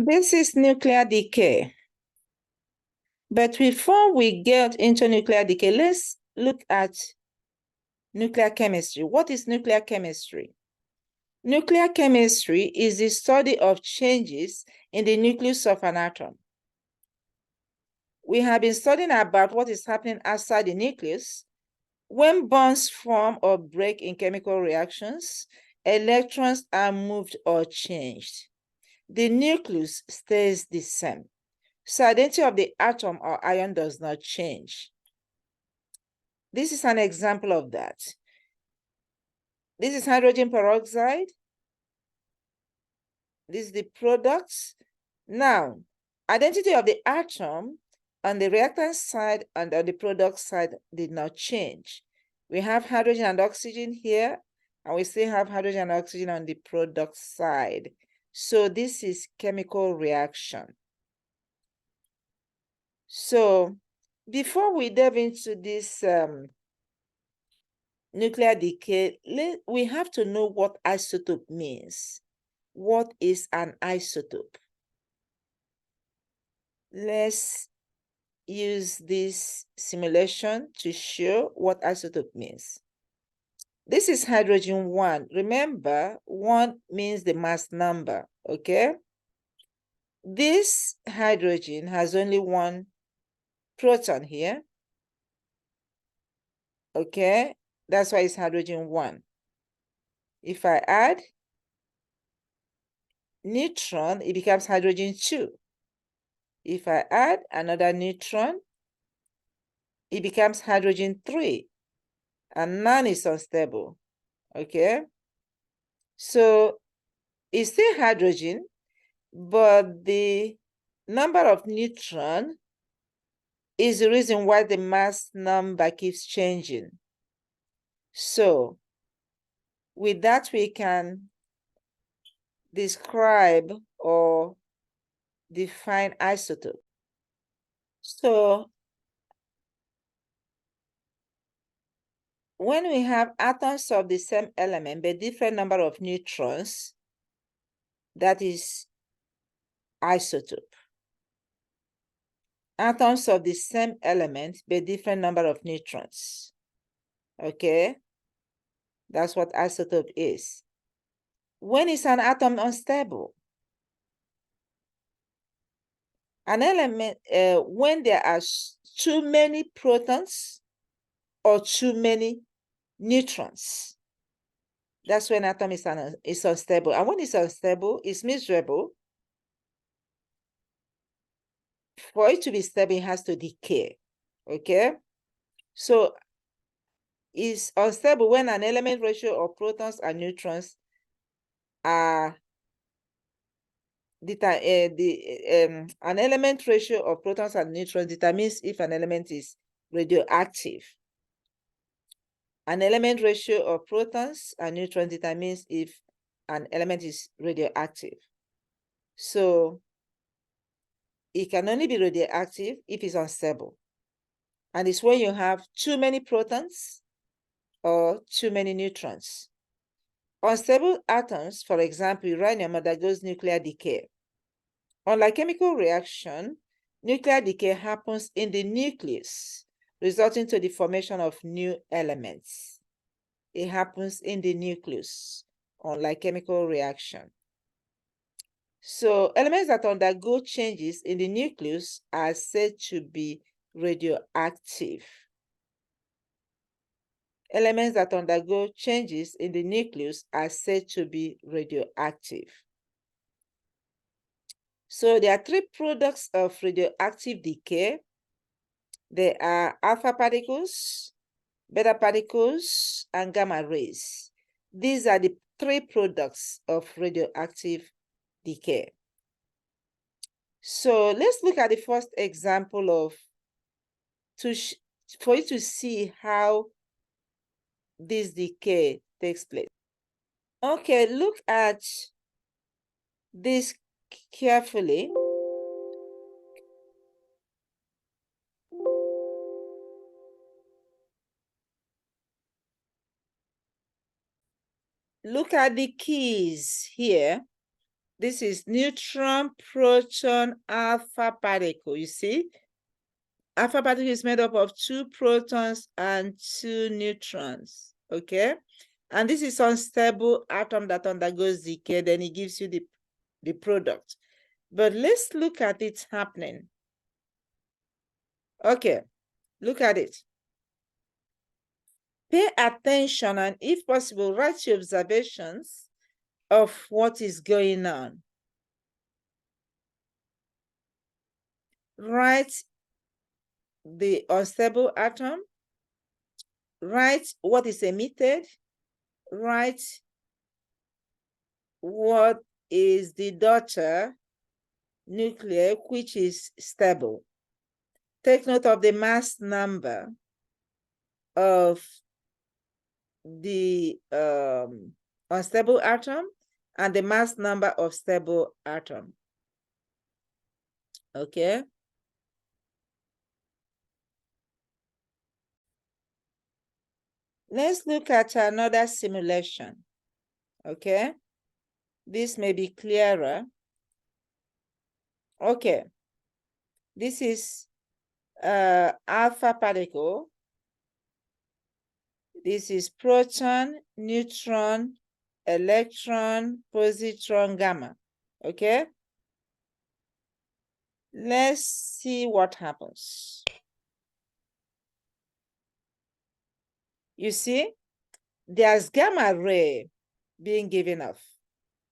This is nuclear decay. But before we get into nuclear decay, let's look at nuclear chemistry. What is nuclear chemistry? Nuclear chemistry is the study of changes in the nucleus of an atom. We have been studying about what is happening outside the nucleus. When bonds form or break in chemical reactions, electrons are moved or changed. The nucleus stays the same. So identity of the atom or ion does not change. This is an example of that. This is hydrogen peroxide. This is the products. Now, identity of the atom on the reactant side and on the product side did not change. We have hydrogen and oxygen here, and we still have hydrogen and oxygen on the product side. So this is chemical reaction. So before we delve into this nuclear decay, we have to know what isotope means. What is an isotope? Let's use this simulation to show what isotope means. This is hydrogen 1. Remember, 1 means the mass number, okay? This hydrogen has only one proton here, okay? That's why it's hydrogen 1. If I add neutron, it becomes hydrogen 2. If I add another neutron, it becomes hydrogen 3. And none is unstable, okay? So it's still hydrogen, but the number of neutrons is the reason why the mass number keeps changing. So with that, we can describe or define isotope. So when we have atoms of the same element but different number of neutrons, that is isotope. Atoms of the same element but different number of neutrons. Okay, that's what isotope is. When is an atom unstable? An element, when there are too many protons or too many neutrons, that's when atom is unstable. And when it's unstable, it's miserable. For it to be stable, it has to decay, okay? So it's unstable when an element ratio of protons and neutrons are an element ratio of protons and neutrons determines if an element is radioactive. An element ratio of protons and neutrons determines if an element is radioactive. So it can only be radioactive if it's unstable. And it's when you have too many protons or too many neutrons. Unstable atoms, for example, uranium, undergoes nuclear decay. Unlike chemical reaction, nuclear decay happens in the nucleus, resulting to the formation of new elements. It happens in the nucleus, unlike chemical reaction. So elements that undergo changes in the nucleus are said to be radioactive. Elements that undergo changes in the nucleus are said to be radioactive. So there are 3 products of radioactive decay. There are alpha particles, beta particles, and gamma rays. These are the 3 products of radioactive decay. So let's look at the first example for you to see how this decay takes place. Okay, look at this carefully. Look at the keys here. This is neutron, proton, alpha particle. You see? Alpha particle is made up of 2 protons and 2 neutrons. Okay? And this is unstable atom that undergoes decay. Then it gives you the product. But let's look at it happening. Okay, look at it. Pay attention and, if possible, write your observations of what is going on. Write the unstable atom. Write what is emitted. Write what is the daughter nucleus, which is stable. Take note of the mass number of the unstable atom and the mass number of stable atom. Okay. Let's look at another simulation. Okay. This may be clearer. Okay. This is alpha particle. This is proton, neutron, electron, positron, gamma. Okay. Let's see what happens. You see, there's gamma ray being given off.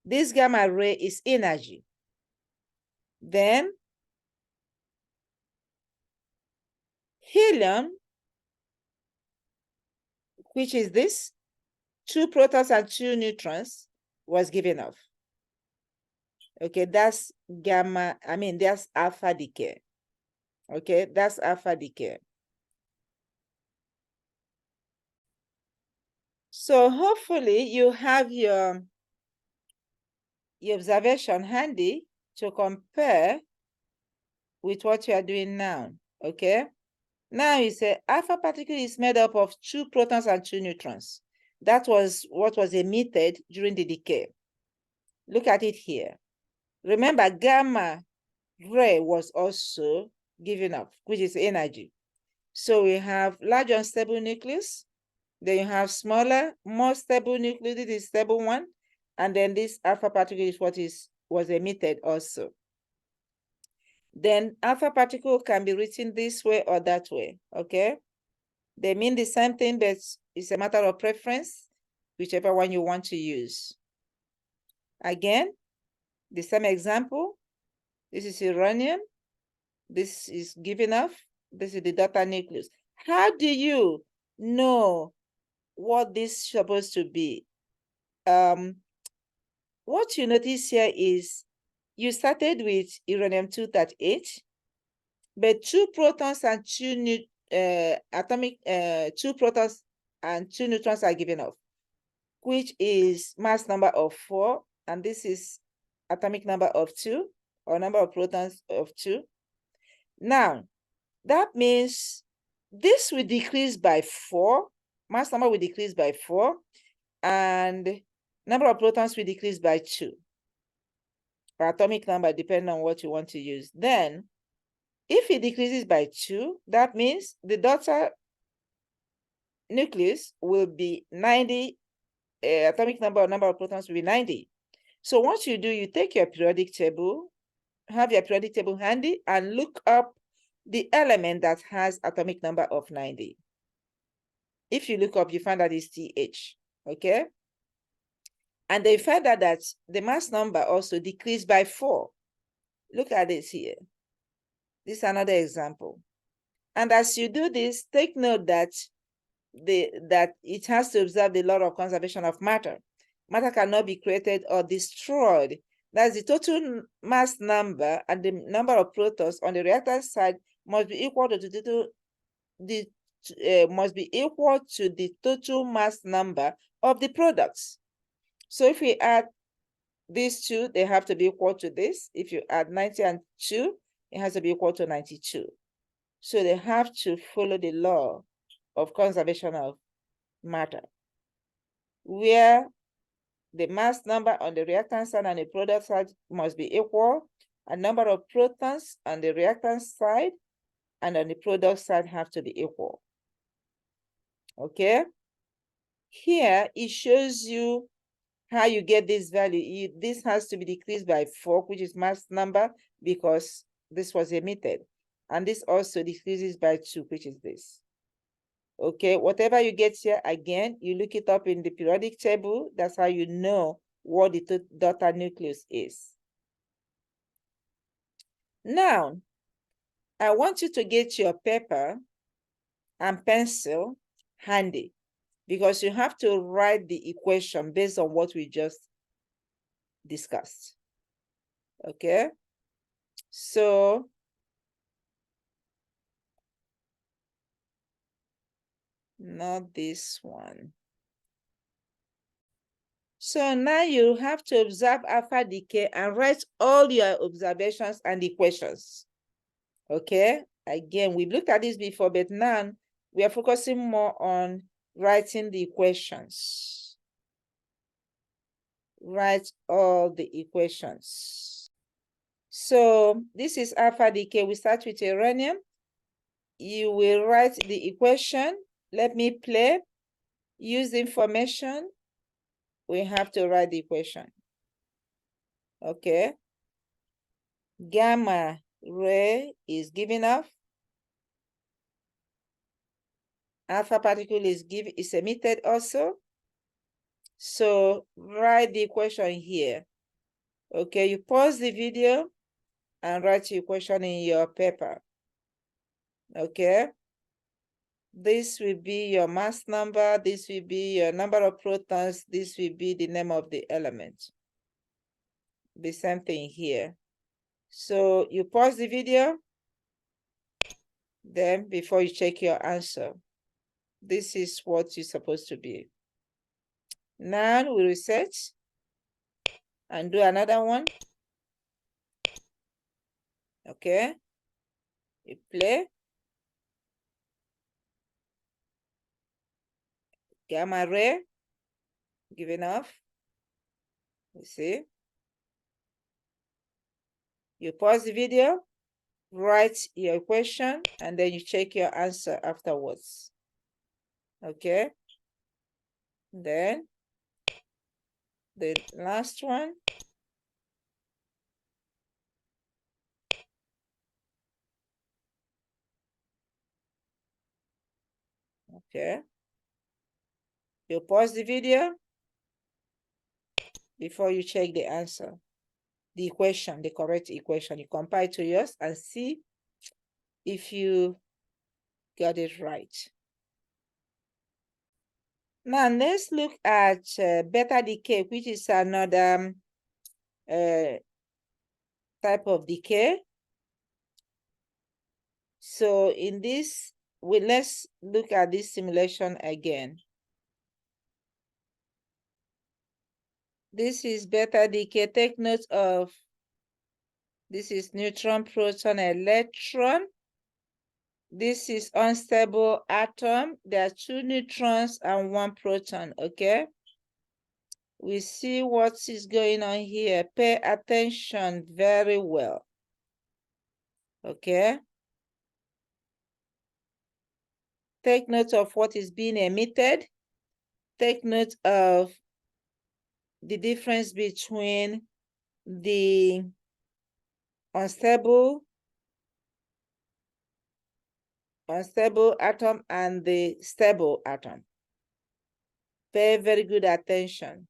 This gamma ray is energy. Then helium, which is this, 2 protons and 2 neutrons, was given off. Okay, that's gamma, that's alpha decay. Okay, that's alpha decay. So hopefully you have your observation handy to compare with what you are doing now. Okay, now you say alpha particle is made up of 2 protons and 2 neutrons. That was what was emitted during the decay. Look at it here. Remember, gamma ray was also given up, which is energy. So we have large unstable nucleus. Then you have smaller, more stable nucleus. This is stable one. And then this alpha particle is what was emitted also. Then alpha particle can be written this way or that way. Okay. They mean the same thing, but it's a matter of preference, whichever one you want to use. Again, the same example. This is uranium. This is given off. This is the daughter nucleus. How do you know what this is supposed to be? What you notice here is you started with uranium-238, but 2 protons and 2 2 protons and 2 neutrons are given off, which is mass number of 4, and this is atomic number of 2, or number of protons of 2. Now, that means this will decrease by 4, mass number will decrease by 4, and number of protons will decrease by 2, or atomic number, depending on what you want to use. Then, if it decreases by 2, that means the daughter nucleus will be 90, atomic number or number of protons will be 90. So what you do, you take your periodic table, have your periodic table handy, and look up the element that has atomic number of 90. If you look up, you find that it's TH, okay? And they find out that the mass number also decreased by 4. Look at this here. This is another example. And as you do this, take note that it has to observe the law of conservation of matter. Matter cannot be created or destroyed. That's the total mass number, and the number of protons on the reactant side must be equal to the total mass number of the products. So if we add these two, they have to be equal to this. If you add 90 and 2, it has to be equal to 92. So they have to follow the law of conservation of matter, where the mass number on the reactant side and the product side must be equal, and number of protons on the reactant side and on the product side have to be equal. Okay? Here, it shows you how you get this value. This has to be decreased by 4, which is mass number, because this was emitted. And this also decreases by 2, which is this. Okay, whatever you get here, again, you look it up in the periodic table. That's how you know what the daughter nucleus is. Now, I want you to get your paper and pencil handy, because you have to write the equation based on what we just discussed. Okay, so not this one. So now you have to observe alpha decay and write all your observations and equations. Okay, again, we've looked at this before, but now we are focusing more on writing the equations. Write all the equations. So this is alpha decay. We start with uranium. You will write the equation. Let me play. Use the information. We have to write the equation. Okay. Gamma ray is giving off. Alpha particle is emitted also. So write the equation here. Okay, you pause the video and write your equation in your paper. Okay. This will be your mass number. This will be your number of protons. This will be the name of the element. The same thing here. So you pause the video. Then before you check your answer, this is what you're supposed to be. Now we reset and do another one. Okay. You play. Gamma ray giving off. You see. You pause the video, write your equation, and then you check your answer afterwards. Okay. Then the last one. Okay. You pause the video before you check the answer. The equation, the correct equation. You compare it to yours and see if you got it right. Now let's look at beta decay, which is another type of decay. So in this, let's look at this simulation again. This is beta decay. Take note of this is neutron, proton, electron. This is unstable atom. There are 2 neutrons and 1 proton, okay? We see what is going on here. Pay attention very well, okay? Take note of what is being emitted. Take note of the difference between the unstable atom and the stable atom. Pay very good attention.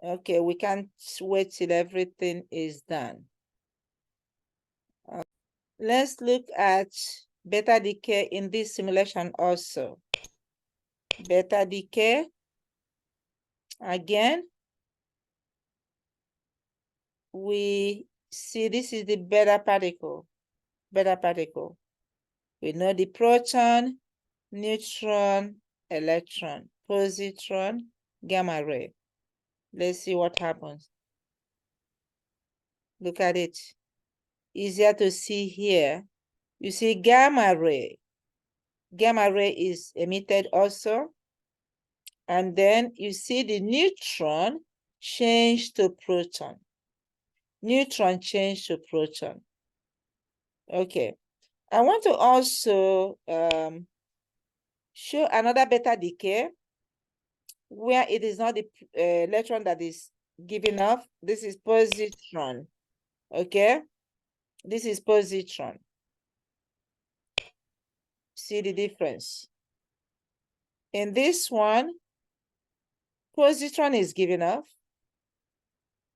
Okay, we can't wait till everything is done. Let's look at beta decay in this simulation also. Beta decay, again, we see this is the beta particle. We know the proton, neutron, electron, positron, gamma ray. Let's see what happens. Look at it. Easier to see here. You see gamma ray. Gamma ray is emitted also. And then you see the neutron change to proton. Neutron change to proton. Okay. I want to also show another beta decay where it is not the electron that is giving off. This is positron. Okay. This is positron. See the difference. In this one, positron is giving off,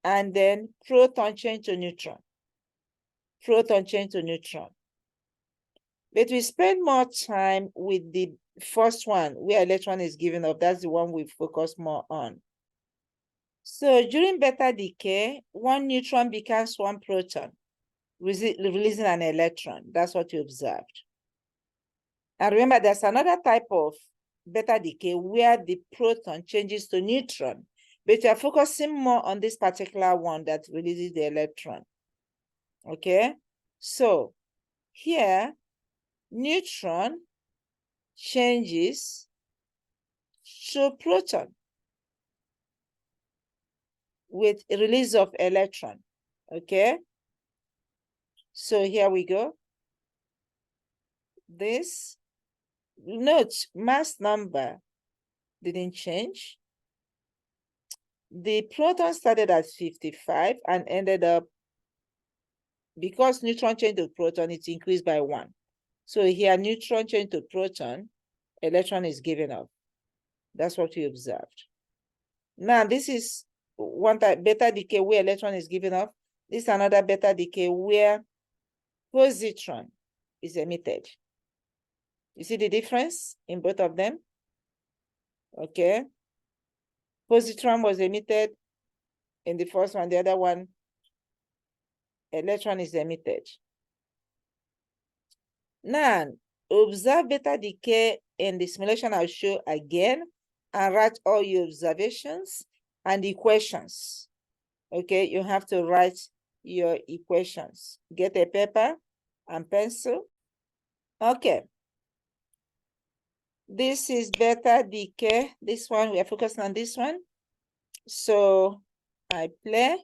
and then proton change to neutron. Proton change to neutron. But we spend more time with the first one, where electron is giving off. That's the one we focus more on. So during beta decay, one neutron becomes one proton, releasing an electron. That's what you observed. And remember, there's another type of beta decay where the proton changes to neutron, but we are focusing more on this particular one that releases the electron. Okay, so here, neutron changes to proton with a release of electron. Okay, so here we go. This, note, mass number didn't change. The proton started at 55 and ended up, because neutron changed to proton, it increased by 1. So here, neutron changed to proton, electron is given off. That's what we observed. Now, this is one type, beta decay, where electron is given off. This is another beta decay where positron is emitted. You see the difference in both of them? Okay. Positron was emitted in the first one, the other one, electron is emitted. Now, observe beta decay in the simulation I'll show again, and write all your observations and equations. Okay, you have to write your equations. Get a paper and pencil. Okay. This is beta decay. This one, we are focusing on this one. So I play.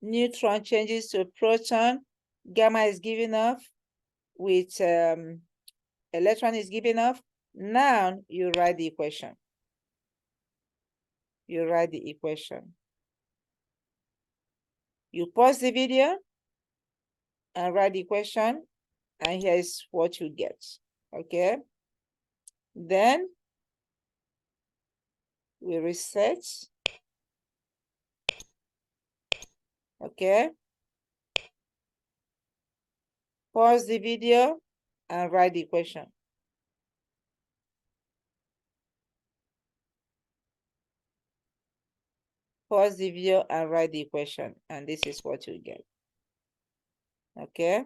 Neutron changes to proton. Gamma is giving off with electron is giving off. Now you write the equation. You write the equation. You pause the video and write the equation, and here is what you get. Okay. Then we reset. Okay. Pause the video and write the equation. Pause the video and write the equation, and this is what you get. Okay.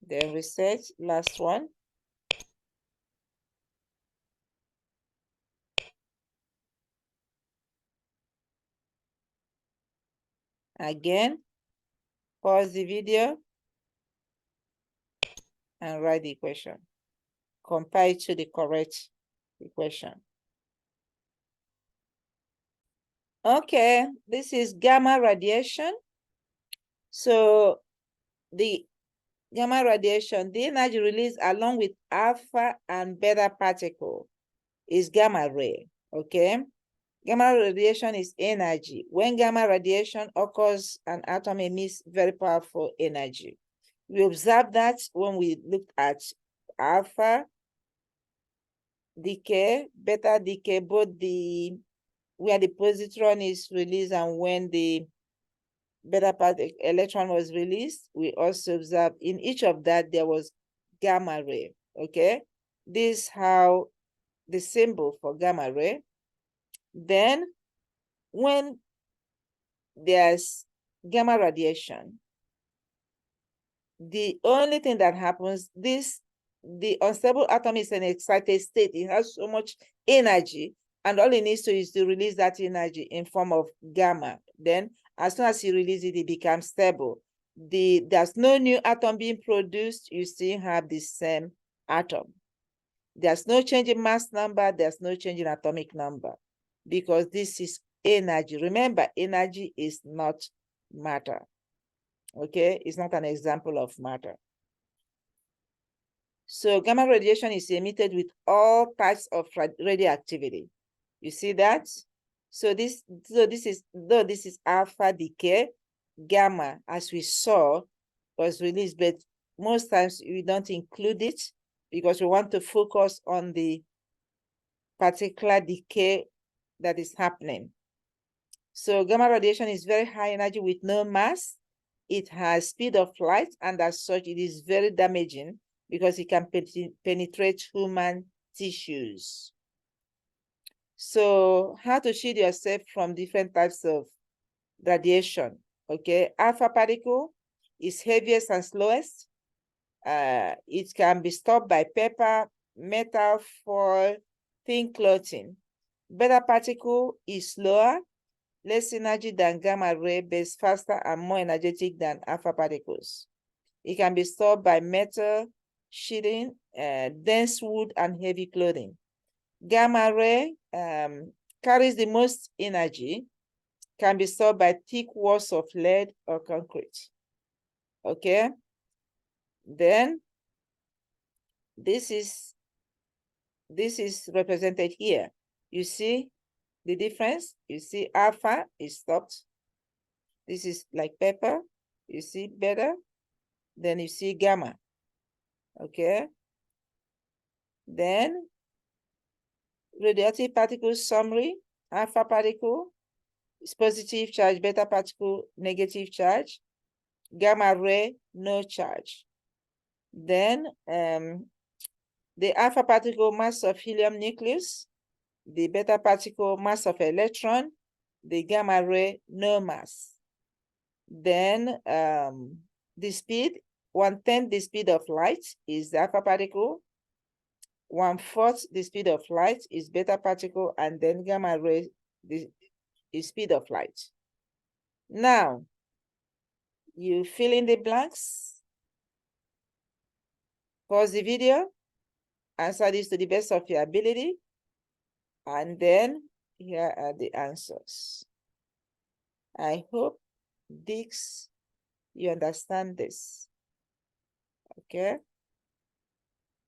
Then reset, last one. Again, pause the video and write the equation. Compare it to the correct equation. Okay, this is gamma radiation. So the gamma radiation, the energy released along with alpha and beta particle is gamma ray, okay? Gamma radiation is energy. When gamma radiation occurs, an atom emits very powerful energy. We observed that when we looked at alpha decay, beta decay, both the where the positron is released and when the beta particle electron was released, we also observed in each of that there was gamma ray. Okay, this is how the symbol for gamma ray. Then when there's gamma radiation, the only thing that happens, this the unstable atom is in an excited state. It has so much energy, and all it needs to is to release that energy in form of gamma. Then, as soon as you release it, it becomes stable. There's no new atom being produced. You still have the same atom. There's no change in mass number. There's no change in atomic number, because this is energy. Remember, energy is not matter. Okay, it's not an example of matter. So gamma radiation is emitted with all types of radioactivity. You see that? So this is alpha decay, gamma, as we saw, was released, but most times we don't include it because we want to focus on the particular decay that is happening. So gamma radiation is very high energy with no mass. It has speed of light, and as such, it is very damaging because it can penetrate human tissues. So how to shield yourself from different types of radiation? Okay, alpha particle is heaviest and slowest. It can be stopped by paper, metal, foil, thin clothing. Beta particle is slower, less energy than gamma ray, but is faster and more energetic than alpha particles. It can be stopped by metal, sheeting, dense wood, and heavy clothing. Gamma ray carries the most energy, can be stopped by thick walls of lead or concrete. Okay. Then this is represented here. You see the difference? You see alpha is stopped. This is like pepper. You see beta. Then you see gamma. Okay. Then radioactive particle summary. Alpha particle is positive charge, beta particle negative charge, gamma ray no charge. Then the alpha particle mass of helium nucleus, the beta particle mass of electron, the gamma ray no mass. Then the speed, 1/10 the speed of light is the alpha particle, 1/4 the speed of light is beta particle, and then gamma ray the speed of light. Now, you fill in the blanks, pause the video, answer this to the best of your ability, and then here are the answers. I hope, Dix, you understand this. Okay.